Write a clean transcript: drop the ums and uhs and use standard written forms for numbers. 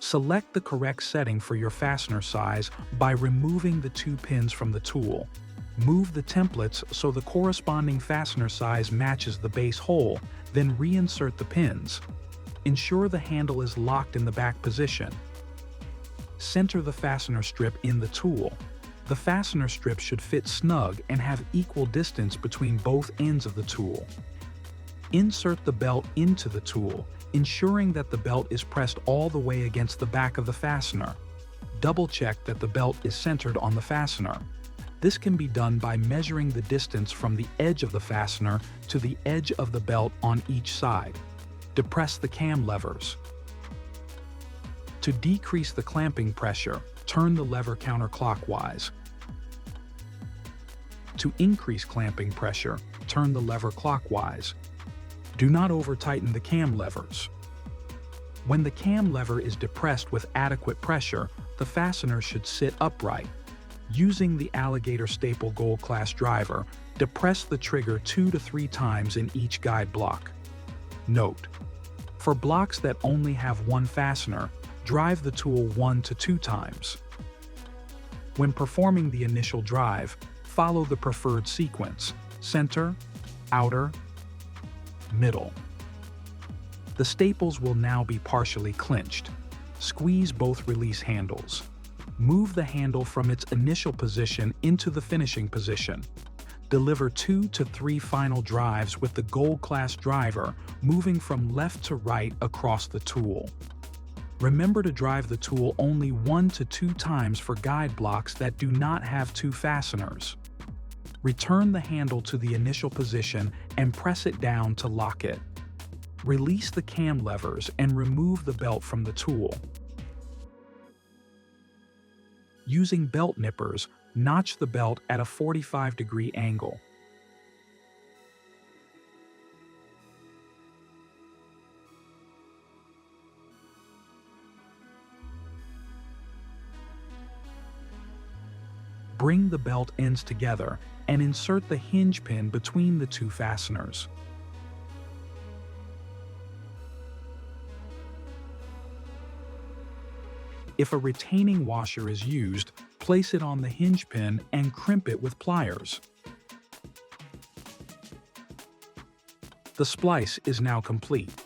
Select the correct setting for your fastener size by removing the 2 pins from the tool. Move the templates so the corresponding fastener size matches the base hole, then reinsert the pins. Ensure the handle is locked in the back position. Center the fastener strip in the tool. The fastener strip should fit snug and have equal distance between both ends of the tool. Insert the belt into the tool, ensuring that the belt is pressed all the way against the back of the fastener. Double-check that the belt is centered on the fastener. This can be done by measuring the distance from the edge of the fastener to the edge of the belt on each side. Depress the cam levers. To decrease the clamping pressure, turn the lever counterclockwise. To increase clamping pressure, turn the lever clockwise. Do not over-tighten the cam levers. When the cam lever is depressed with adequate pressure, the fastener should sit upright. Using the Alligator Staple Gold Class driver, depress the trigger 2 to 3 times in each guide block. Note: for blocks that only have one fastener, drive the tool 1 to 2 times. When performing the initial drive, follow the preferred sequence: center, outer, middle. The staples will now be partially clinched. Squeeze both release handles. Move the handle from its initial position into the finishing position. Deliver 2 to 3 final drives with the Gold Class driver, moving from left to right across the tool. Remember to drive the tool only 1 to 2 times for guide blocks that do not have 2 fasteners. Return the handle to the initial position and press it down to lock it. Release the cam levers and remove the belt from the tool. Using belt nippers, notch the belt at a 45-degree angle. Bring the belt ends together and insert the hinge pin between the 2 fasteners. If a retaining washer is used, place it on the hinge pin and crimp it with pliers. The splice is now complete.